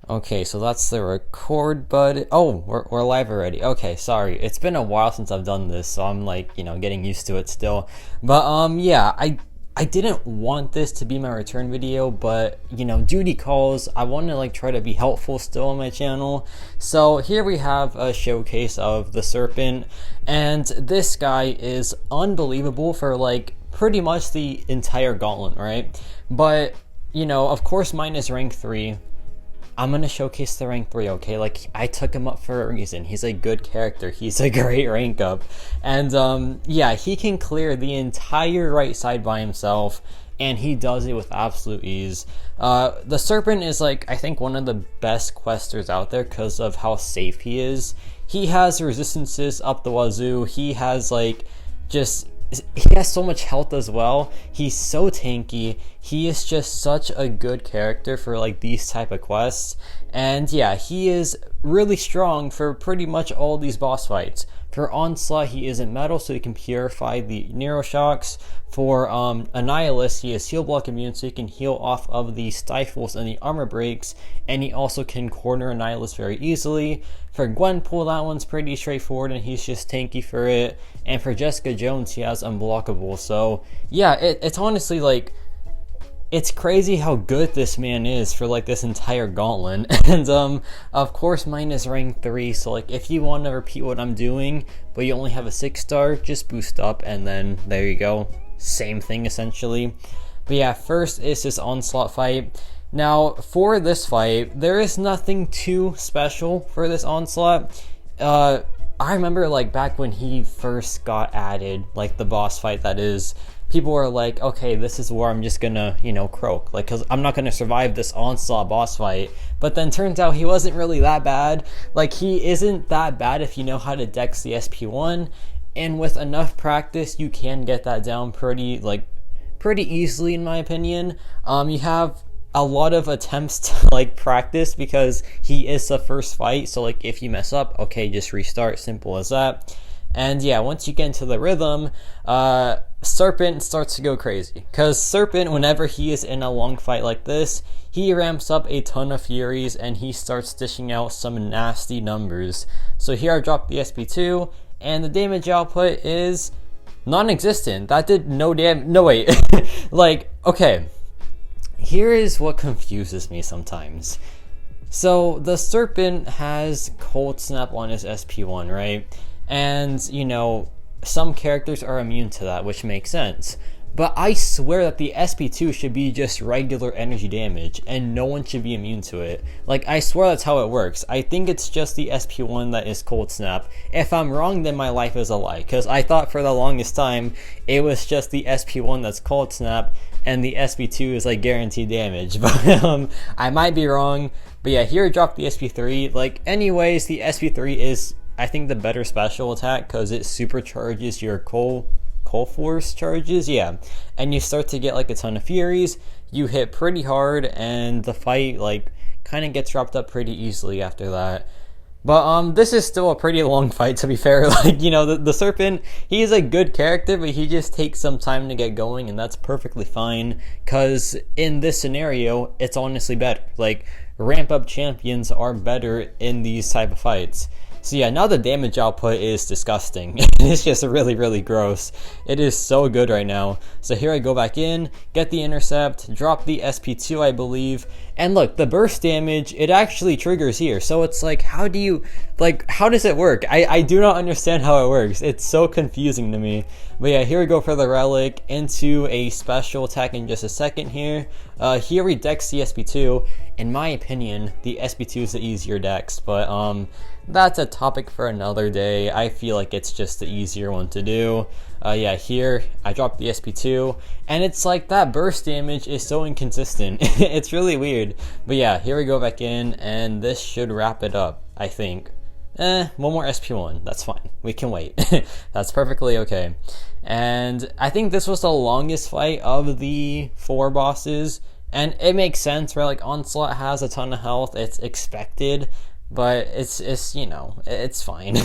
Okay, so that's the record button. Oh, we're live already. Okay, sorry. It's been a while since I've done this, so I'm like, getting used to it still. But yeah, I didn't want this to be my return video, but duty calls. I want to like try to be helpful still on my channel. So here we have a showcase of the Serpent, and this guy is unbelievable for like pretty much the entire Gauntlet, right? But of course mine is rank 3. I'm gonna showcase the rank 3, okay? Like, I took him up for a reason. He's a good character. He's a great rank up. And, yeah, he can clear the entire right side by himself, and he does it with absolute ease. The Serpent is, like, I think one of the best questers out there because of how safe he is. He has resistances up the wazoo. He has, like, he has so much health as well. He's so tanky. He is just such a good character for like these type of quests. And yeah, he is really strong for pretty much all these boss fights. For Onslaught, he isn't metal, so he can purify the Neuroshocks. For Annihilus, he is heal block immune, so he can heal off of the stifles and the armor breaks, and he also can corner Annihilus very easily. For Gwenpool, that one's pretty straightforward, and he's just tanky for it. And for Jessica Jones, he has unblockable. So yeah, it's honestly like, it's crazy how good this man is for like this entire Gauntlet. And of course mine is rank 3, so like if you want to repeat what I'm doing but you only have a 6-star, just boost up and then there you go, same thing essentially. But yeah, first is this Onslaught fight. Now for this fight, there is nothing too special for this Onslaught. I remember like back when he first got added, like the boss fight that is, people were like, okay, this is where I'm just gonna, croak, like, cause I'm not gonna survive this Onslaught boss fight. But then turns out he wasn't really that bad. Like, he isn't that bad if you know how to dex the SP1, and with enough practice, you can get that down pretty easily, in my opinion. You have a lot of attempts to like practice because he is the first fight, so like if you mess up, okay, just restart, simple as that. And yeah, once you get into the rhythm, Serpent starts to go crazy. Because Serpent, whenever he is in a long fight like this, he ramps up a ton of furies and he starts dishing out some nasty numbers. So here I dropped the SP2, and the damage output is non-existent. That did no damage. No, wait. Like, okay. Here is what confuses me sometimes. So the Serpent has Cold Snap on his SP1, right? And, some characters are immune to that, which makes sense. But I swear that the SP2 should be just regular energy damage, and no one should be immune to it. Like, I swear that's how it works. I think it's just the SP1 that is Cold Snap. If I'm wrong, then my life is a lie, because I thought for the longest time it was just the SP1 that's Cold Snap, and the SP2 is like guaranteed damage. But I might be wrong. But yeah, here I dropped the SP3. Like, anyways, the SP3 is, I think, the better special attack because it supercharges your coal force charges, yeah, and you start to get like a ton of furies. You hit pretty hard, and the fight like kind of gets wrapped up pretty easily after that. But this is still a pretty long fight, to be fair. Like, the Serpent, he is a good character, but he just takes some time to get going, and that's perfectly fine, because in this scenario, it's honestly better. Like, ramp up champions are better in these type of fights. So yeah, now the damage output is disgusting. It's just really, really gross. It is so good right now. So here I go back in, get the intercept, drop the SP2, I believe. And look, the burst damage, it actually triggers here. So it's like, how does it work? I do not understand how it works. It's so confusing to me. But yeah, here we go for the relic into a special attack in just a second here. Here we dex the SP2. In my opinion, the SP2 is the easier dex, but that's a topic for another day. I feel like it's just the easier one to do. Yeah, here I dropped the SP2, and it's like that burst damage is so inconsistent. It's really weird. But yeah, here we go back in, and this should wrap it up, I think. One more SP1, that's fine. We can wait. That's perfectly okay. And I think this was the longest fight of the 4 bosses, and it makes sense, right? Like, Onslaught has a ton of health, it's expected, but it's fine.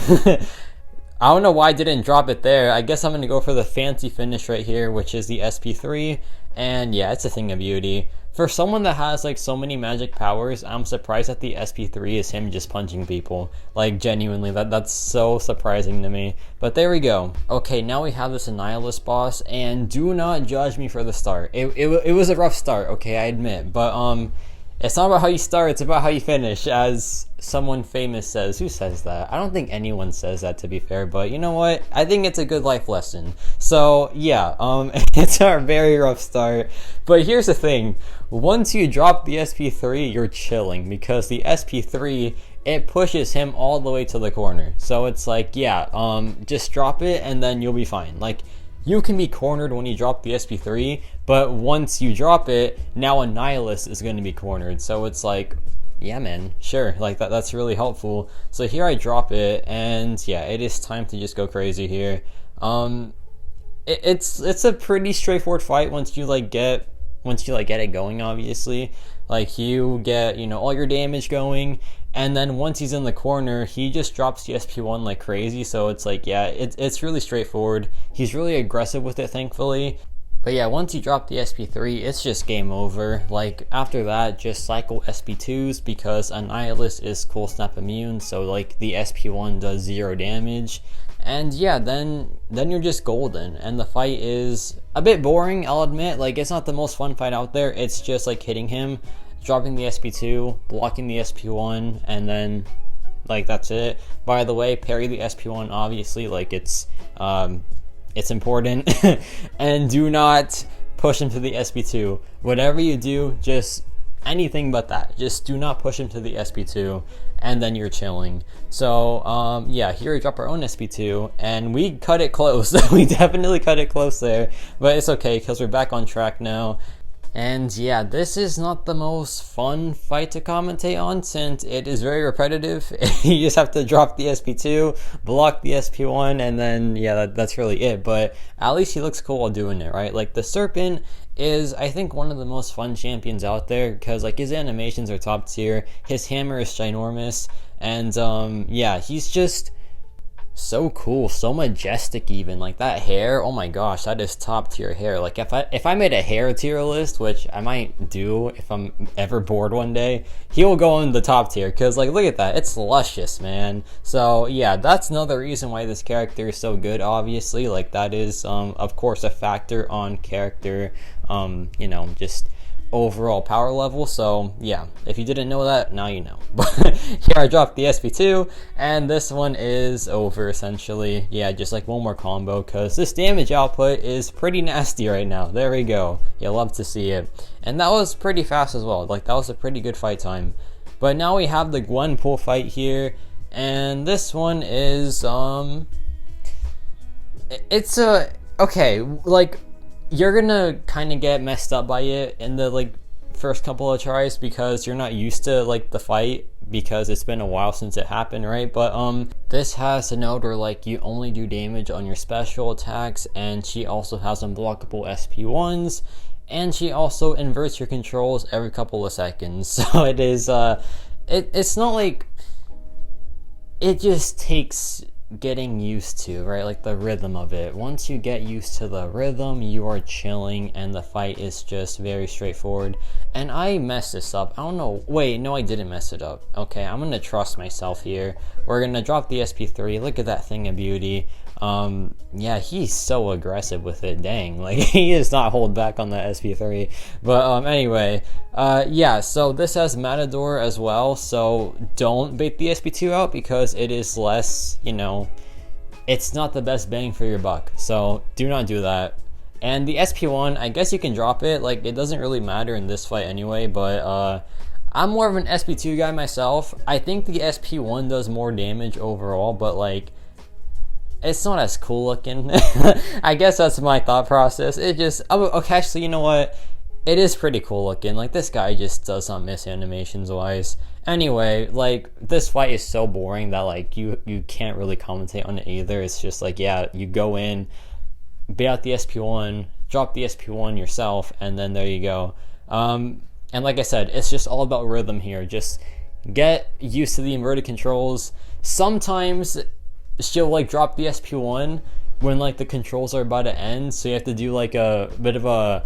I don't know why I didn't drop it there. I guess I'm going to go for the fancy finish right here, which is the SP3. And yeah, it's a thing of beauty. for someone that has like so many magic powers, I'm surprised that the SP3 is him just punching people. Like genuinely, that's so surprising to me. But there we go. Okay, now we have this Annihilus boss, and do not judge me for the start. It was a rough start, okay, I admit. But it's not about how you start, it's about how you finish, as someone famous says. Who says that? I don't think anyone says that, to be fair, but you know what? I think it's a good life lesson. So, yeah, it's a very rough start. But here's the thing. Once you drop the SP3, you're chilling, because the SP3, it pushes him all the way to the corner. So it's like, yeah, just drop it, and then you'll be fine. Like, you can be cornered when you drop the SP3, but once you drop it, now Annihilus is going to be cornered. So it's like, yeah, man, sure, like that's really helpful. So here I drop it, and yeah, it is time to just go crazy here. It's a pretty straightforward fight once you get it going. Obviously, like you get, you know, all your damage going. And then once he's in the corner, he just drops the SP1 like crazy. So it's like, yeah, it's really straightforward. He's really aggressive with it, thankfully. But yeah, once you drop the SP3, it's just game over. Like, after that, just cycle SP2s, because Annihilus is Cool Snap immune. So like the SP1 does 0 damage. And yeah, then you're just golden. And the fight is a bit boring, I'll admit. Like, it's not the most fun fight out there. It's just like hitting him, dropping the SP2, blocking the SP1, and then like that's it. By the way, parry the SP1, obviously, like it's important. And do not push him to the SP2. Whatever you do, just anything but that. Just do not push him to the SP2, and then you're chilling. So yeah, here we drop our own SP2, and we cut it close. We definitely cut it close there, but it's okay because we're back on track now. And yeah, this is not the most fun fight to commentate on, since it is very repetitive. You just have to drop the SP2, block the SP1, and then yeah, that's really it. But at least he looks cool while doing it, right? Like the Serpent is, I think, one of the most fun champions out there, because like his animations are top tier, his hammer is ginormous, and yeah, he's just so cool, so majestic. Even like that hair, oh my gosh, that is top tier hair. Like if I made a hair tier list, which I might do if I'm ever bored one day, he will go in the top tier, because like look at that, it's luscious, man. So yeah, that's another reason why this character is so good. Obviously, like that is of course a factor on character, you know, just overall power level. So yeah, if you didn't know that, now you know. But here I dropped the SP2, and this one is over essentially. Yeah, just like one more combo, because this damage output is pretty nasty right now. There we go. You'll love to see it. And that was pretty fast as well. Like that was a pretty good fight time. But now we have the Gwenpool fight here, and this one is it's a okay, like you're gonna kind of get messed up by it in the like first couple of tries, because you're not used to like the fight, because it's been a while since it happened, right? But this has a node where like you only do damage on your special attacks, and she also has unblockable SP1s, and she also inverts your controls every couple of seconds. So it is it's not like, it just takes getting used to, right? Like the rhythm of it. Once you get used to the rhythm, you are chilling, and the fight is just very straightforward. And I messed this up. I don't know. Wait, no, I didn't mess it up. Okay, I'm gonna trust myself here. We're gonna drop the SP3. Look at that thing of beauty. Yeah, he's so aggressive with it. Dang, like he does not hold back on that SP3. But anyway, yeah, so this has Matador as well, so don't bait the SP2 out, because it is less, you know, it's not the best bang for your buck, so do not do that. And the SP1, I guess you can drop it, like it doesn't really matter in this fight anyway, but I'm more of an SP2 guy myself. I think the SP1 does more damage overall, but like it's not as cool looking. I guess that's my thought process. It just, okay, actually, you know what? It is pretty cool looking. Like, this guy just does not miss animations wise. Anyway, like, this fight is so boring that, like, you can't really commentate on it either. It's just like, yeah, you go in, bait out the SP1, drop the SP1 yourself, and then there you go. And like I said, it's just all about rhythm here. Just get used to the inverted controls. Sometimes she'll like drop the SP1 when like the controls are about to end, so you have to do like a bit of a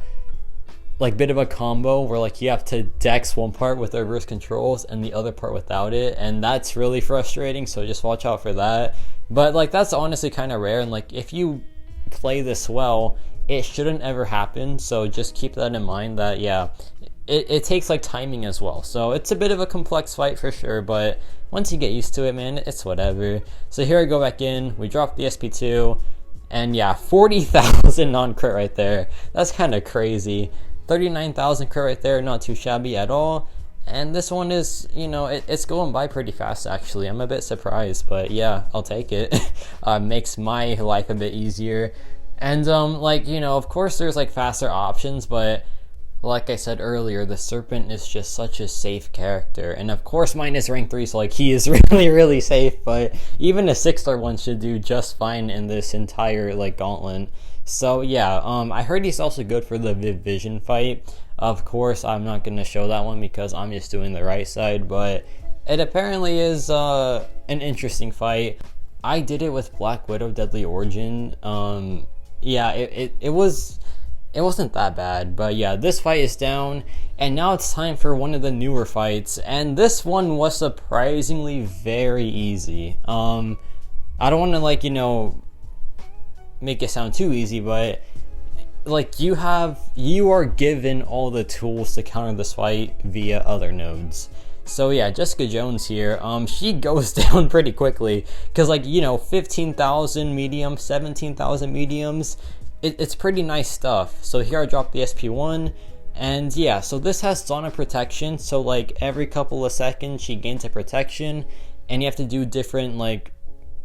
like bit of a combo where like you have to dex one part with reverse controls and the other part without it, and that's really frustrating, so just watch out for that. But like that's honestly kind of rare, and like if you play this well, it shouldn't ever happen, so just keep that in mind. That yeah, it takes like timing as well, so it's a bit of a complex fight for sure, but once you get used to it, man, it's whatever. So here I go back in, we drop the SP2, and yeah, 40,000 non-crit right there. That's kind of crazy. 39,000 crit right there, not too shabby at all. And this one is, you know, it's going by pretty fast actually. I'm a bit surprised, but yeah, I'll take it. Makes my life a bit easier. And like, you know, of course there's like faster options, but like I said earlier, the Serpent is just such a safe character. And of course mine is rank 3, so like he is really safe, but even a 6-star one should do just fine in this entire like gauntlet. So yeah, I heard he's also good for the Vision fight. Of course, I'm not going to show that one because I'm just doing the right side, but it apparently is an interesting fight. I did it with Black Widow Deadly Origin. Yeah, it wasn't that bad, but yeah, this fight is down, and now it's time for one of the newer fights, and this one was surprisingly very easy. I don't want to like, you know, make it sound too easy, but like you are given all the tools to counter this fight via other nodes. So yeah, Jessica Jones here, she goes down pretty quickly, because like, you know, 15,000 mediums, 17,000 mediums, it's pretty nice stuff. So here I drop the SP1, and yeah, so this has Zona Protection, so like every couple of seconds she gains a protection, and you have to do different like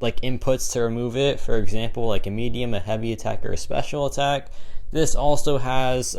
inputs to remove it. For example, like a medium, a heavy attack, or a special attack. This also has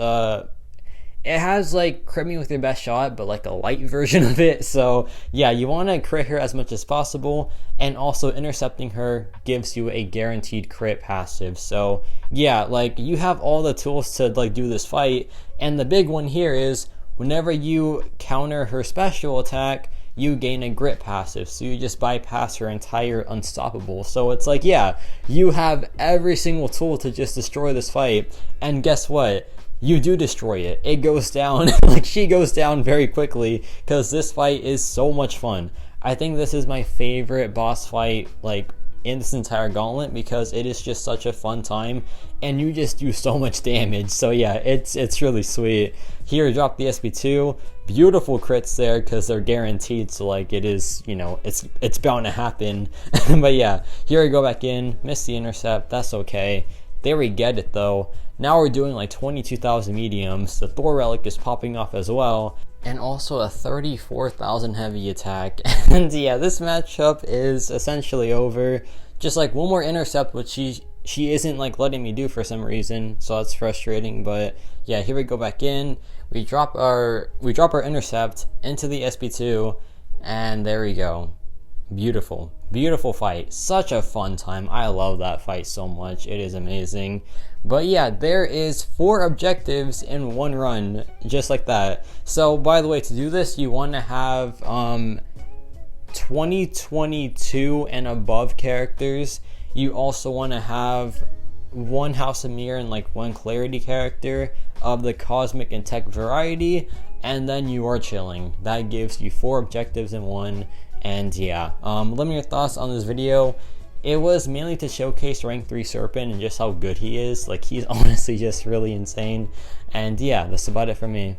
it has like crit me with your best shot, but like a light version of it. So yeah, you want to crit her as much as possible, and also intercepting her gives you a guaranteed crit passive. So yeah, like you have all the tools to like do this fight, and the big one here is whenever you counter her special attack, you gain a grit passive, so you just bypass her entire unstoppable. So it's like, yeah, you have every single tool to just destroy this fight, and guess what? You do destroy it. It goes down, like she goes down very quickly, because this fight is so much fun. I think this is my favorite boss fight like in this entire gauntlet, because it is just such a fun time, and you just do so much damage. So yeah, it's really sweet. Here, drop the SP2. Beautiful crits there, because they're guaranteed, so like it is, you know, it's bound to happen. But yeah, here I go back in, miss the intercept, that's okay. There we get it though. Now we're doing like 22,000 mediums. The Thor relic is popping off as well, and also a 34,000 heavy attack. And yeah, this matchup is essentially over. Just like one more intercept, which she isn't like letting me do for some reason, so that's frustrating. But yeah, here we go back in. We drop our intercept into the SP2, and there we go. Beautiful fight. Such a fun time. I love that fight so much. It is amazing. But yeah, there is 4 objectives in one run, just like that. So by the way, to do this, you want to have 2022 and above characters. You also want to have 1 House of Mirror and like 1 Clarity character of the cosmic and tech variety, and then you are chilling. That gives you 4 objectives in one. And yeah, let me know your thoughts on this video. It was mainly to showcase rank 3 Serpent and just how good he is. Like, he's honestly just really insane. And yeah, that's about it for me.